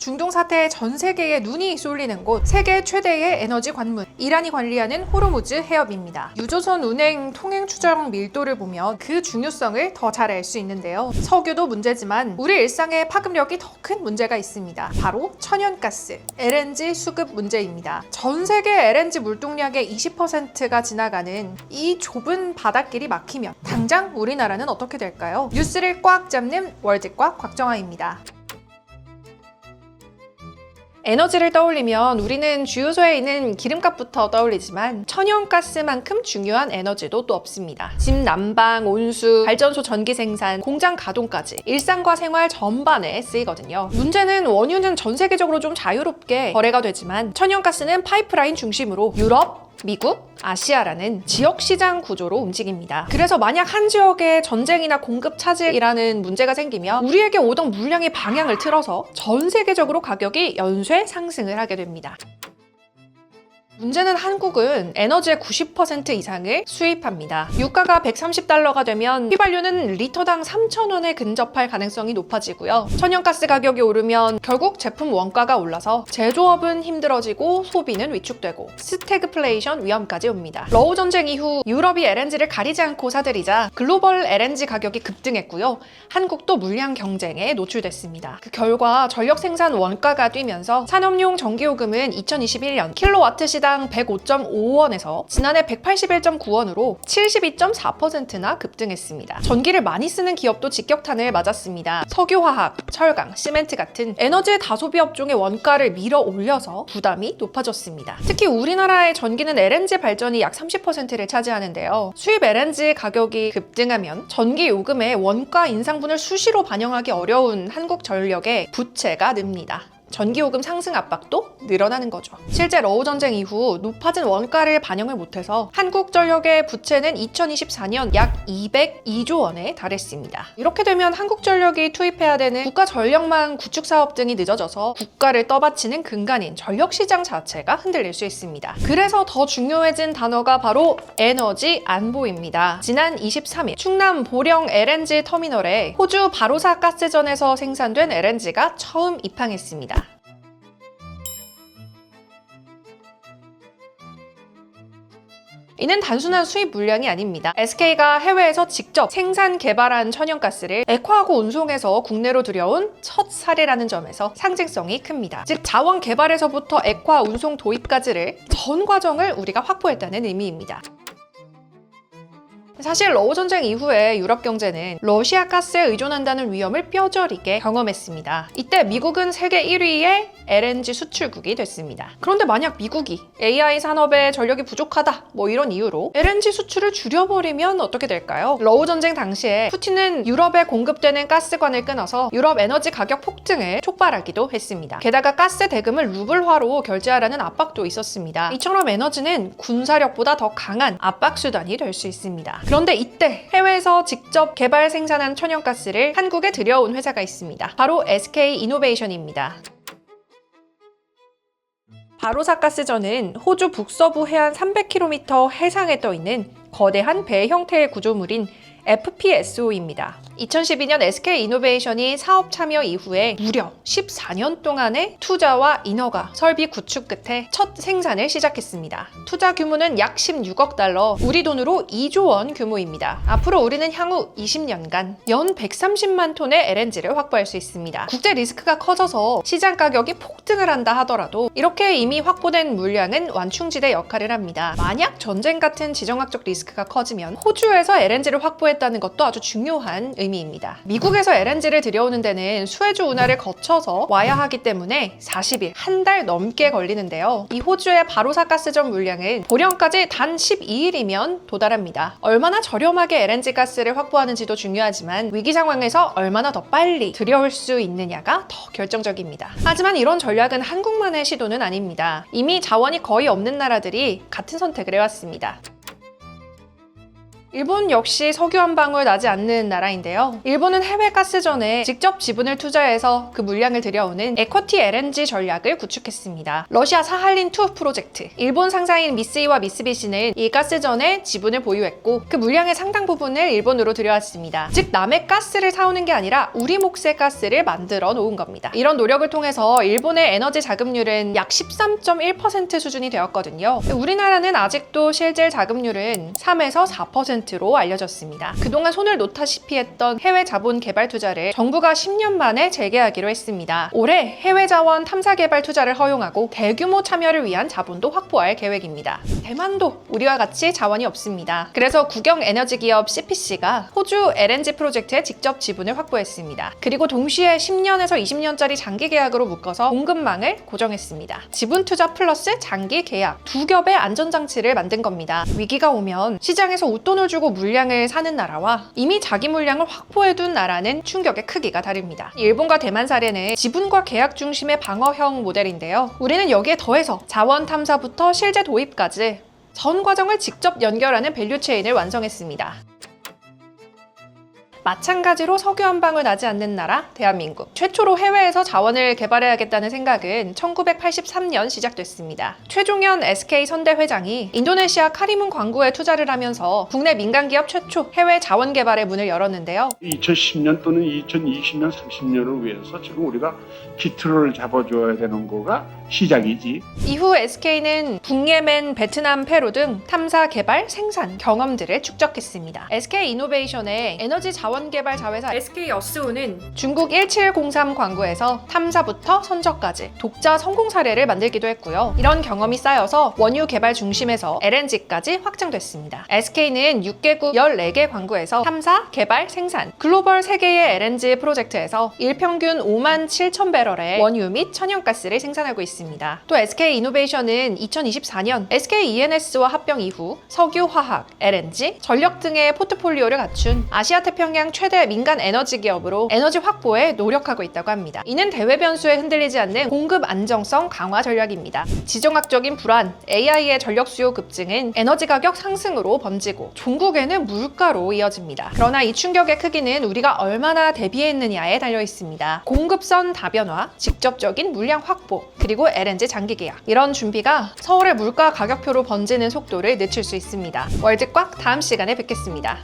중동 사태에 전 세계의 눈이 쏠리는 곳, 세계 최대의 에너지 관문, 이란이 관리하는 호르무즈 해협입니다. 유조선 운행 통행 추정 밀도를 보면 그 중요성을 더 잘 알 수 있는데요. 석유도 문제지만 우리 일상의 파급력이 더 큰 문제가 있습니다. 바로 천연가스, LNG 수급 문제입니다. 전 세계 LNG 물동량의 20%가 지나가는 이 좁은 바닷길이 막히면 당장 우리나라는 어떻게 될까요? 뉴스를 꽉 잡는 월드꽉 곽정아입니다. 에너지를 떠올리면 우리는 주유소에 있는 기름값부터 떠올리지만 천연가스만큼 중요한 에너지도 또 없습니다. 집 난방, 온수, 발전소 전기 생산, 공장 가동까지 일상과 생활 전반에 쓰이거든요. 문제는 원유는 전 세계적으로 좀 자유롭게 거래가 되지만 천연가스는 파이프라인 중심으로 유럽, 미국, 아시아라는 지역 시장 구조로 움직입니다. 그래서 만약 한 지역에 전쟁이나 공급 차질이라는 문제가 생기면 우리에게 오던 물량의 방향을 틀어서 전 세계적으로 가격이 연쇄 상승을 하게 됩니다. 문제는 한국은 에너지의 90% 이상을 수입합니다. 유가가 130달러가 되면 휘발유는 리터당 3,000원에 근접할 가능성이 높아지고요. 천연가스 가격이 오르면 결국 제품 원가가 올라서 제조업은 힘들어지고 소비는 위축되고 스태그플레이션 위험까지 옵니다. 러우 전쟁 이후 유럽이 LNG를 가리지 않고 사들이자 글로벌 LNG 가격이 급등했고요. 한국도 물량 경쟁에 노출됐습니다. 그 결과 전력 생산 원가가 뛰면서 산업용 전기요금은 2021년 킬로와트 시당 105.5원에서 지난해 181.9원으로 72.4%나 급등했습니다. 전기를 많이 쓰는 기업도 직격탄을 맞았습니다. 석유화학, 철강, 시멘트 같은 에너지 다소비 업종의 원가를 밀어 올려서 부담이 높아졌습니다. 특히 우리나라의 전기는 LNG 발전이 약 30%를 차지하는데요. 수입 LNG 가격이 급등하면 전기 요금의 원가 인상분을 수시로 반영하기 어려운 한국전력의 부채가 늡니다. 전기요금 상승 압박도 늘어나는 거죠. 실제 러우 전쟁 이후 높아진 원가를 반영을 못해서 한국전력의 부채는 2024년 약 202조 원에 달했습니다. 이렇게 되면 한국전력이 투입해야 되는 국가전력망 구축 사업 등이 늦어져서 국가를 떠받치는 근간인 전력시장 자체가 흔들릴 수 있습니다. 그래서 더 중요해진 단어가 바로 에너지 안보입니다. 지난 23일 충남 보령 LNG 터미널에 호주 바로사 가스전에서 생산된 LNG가 처음 입항했습니다. 이는 단순한 수입 물량이 아닙니다. SK가 해외에서 직접 생산 개발한 천연가스를 액화하고 운송해서 국내로 들여온 첫 사례라는 점에서 상징성이 큽니다. 즉 자원 개발에서부터 액화 운송 도입까지를 전 과정을 우리가 확보했다는 의미입니다. 사실 러우 전쟁 이후에 유럽 경제는 러시아 가스에 의존한다는 위험을 뼈저리게 경험했습니다. 이때 미국은 세계 1위의 LNG 수출국이 됐습니다. 그런데 만약 미국이 AI 산업에 전력이 부족하다 이런 이유로 LNG 수출을 줄여버리면 어떻게 될까요? 러우 전쟁 당시에 푸틴은 유럽에 공급되는 가스관을 끊어서 유럽 에너지 가격 폭등을 촉발하기도 했습니다. 게다가 가스 대금을 루블화로 결제하라는 압박도 있었습니다. 이처럼 에너지는 군사력보다 더 강한 압박 수단이 될 수 있습니다. 그런데 이때 해외에서 직접 개발 생산한 천연가스를 한국에 들여온 회사가 있습니다. 바로 SK이노베이션입니다. 바로사 가스전은 호주 북서부 해안 300km 해상에 떠있는 거대한 배 형태의 구조물인 FPSO입니다. 2012년 SK이노베이션이 사업 참여 이후에 무려 14년 동안의 투자와 인허가, 설비 구축 끝에 첫 생산을 시작했습니다. 투자 규모는 약 16억 달러, 우리 돈으로 2조 원 규모입니다. 앞으로 우리는 향후 20년간 연 130만 톤의 LNG를 확보할 수 있습니다. 국제 리스크가 커져서 시장 가격이 폭등을 한다 하더라도 이렇게 이미 확보된 물량은 완충지대 역할을 합니다. 만약 전쟁 같은 지정학적 리스크가 커지면 호주에서 LNG를 확보했다는 것도 아주 중요한 의미입니다. 미국에서 LNG를 들여오는 데는 수에즈 운하를 거쳐서 와야 하기 때문에 40일, 한 달 넘게 걸리는데요. 이 호주의 바로사 가스전 물량은 보령까지 단 12일이면 도달합니다. 얼마나 저렴하게 LNG 가스를 확보하는지도 중요하지만 위기 상황에서 얼마나 더 빨리 들여올 수 있느냐가 더 결정적입니다. 하지만 이런 전략은 한국만의 시도는 아닙니다. 이미 자원이 거의 없는 나라들이 같은 선택을 해왔습니다. 일본 역시 석유 한 방울 나지 않는 나라인데요. 일본은 해외 가스전에 직접 지분을 투자해서 그 물량을 들여오는 에쿼티 LNG 전략을 구축했습니다. 러시아 사할린2 프로젝트. 일본 상사인 미쓰이와 미쓰비시는 이 가스전에 지분을 보유했고 그 물량의 상당 부분을 일본으로 들여왔습니다. 즉 남의 가스를 사오는 게 아니라 우리 몫의 가스를 만들어 놓은 겁니다. 이런 노력을 통해서 일본의 에너지 자급률은 약 13.1% 수준이 되었거든요. 우리나라는 아직도 실질 자급률은 3에서 4%로 알려졌습니다. 그동안 손을 놓다시피 했던 해외 자본 개발 투자를 정부가 10년 만에 재개하기로 했습니다. 올해 해외 자원 탐사 개발 투자를 허용하고 대규모 참여를 위한 자본도 확보할 계획입니다. 대만도 우리와 같이 자원이 없습니다. 그래서 국영 에너지 기업 CPC가 호주 LNG 프로젝트에 직접 지분을 확보했습니다. 그리고 동시에 10년에서 20년짜리 장기 계약으로 묶어서 공급망을 고정했습니다. 지분 투자 플러스 장기 계약 두 겹의 안전장치를 만든 겁니다. 위기가 오면 시장에서 웃돈을 주고 물량을 사는 나라와 이미 자기 물량을 확보해둔 나라는 충격의 크기가 다릅니다. 일본과 대만 사례는 지분과 계약 중심의 방어형 모델인데요. 우리는 여기에 더해서 자원 탐사부터 실제 도입까지 전 과정을 직접 연결하는 밸류체인을 완성했습니다. 마찬가지로 석유 한 방울 나지 않는 나라 대한민국. 최초로 해외에서 자원을 개발해야겠다는 생각은 1983년 시작됐습니다. 최종현 SK 선대 회장이 인도네시아 카리문 광구에 투자를 하면서 국내 민간 기업 최초 해외 자원 개발의 문을 열었는데요. 2010년 또는 2020년, 30년을 위해서 지금 우리가 기틀을 잡아줘야 되는 거가 시작이지. 이후 SK는 북예멘, 베트남, 페루 등 탐사, 개발, 생산 경험들을 축적했습니다. SK 이노베이션의 에너지 자원 개발 자회사 SK 어스우는 중국 1703 광구에서 탐사부터 선적까지 독자 성공 사례를 만들기도 했고요. 이런 경험이 쌓여서 원유 개발 중심에서 LNG까지 확장됐습니다. SK는 6개국 14개 광구에서 탐사, 개발, 생산 글로벌 3개의 LNG 프로젝트에서 일평균 5만 7천 배럴의 원유 및 천연가스를 생산하고 있습니다. 또 SK 이노베이션은 2024년 SK ENS와 합병 이후 석유, 화학, LNG, 전력 등의 포트폴리오를 갖춘 아시아 태평양 최대 민간 에너지 기업으로 에너지 확보에 노력하고 있다고 합니다. 이는 대외 변수에 흔들리지 않는 공급 안정성 강화 전략입니다. 지정학적인 불안, AI의 전력 수요 급증은 에너지 가격 상승으로 번지고 종국에는 물가로 이어집니다. 그러나 이 충격의 크기는 우리가 얼마나 대비했느냐에 달려 있습니다. 공급선 다변화, 직접적인 물량 확보, 그리고 LNG 장기 계약. 이런 준비가 서울의 물가 가격표로 번지는 속도를 늦출 수 있습니다. 월드꽉 다음 시간에 뵙겠습니다.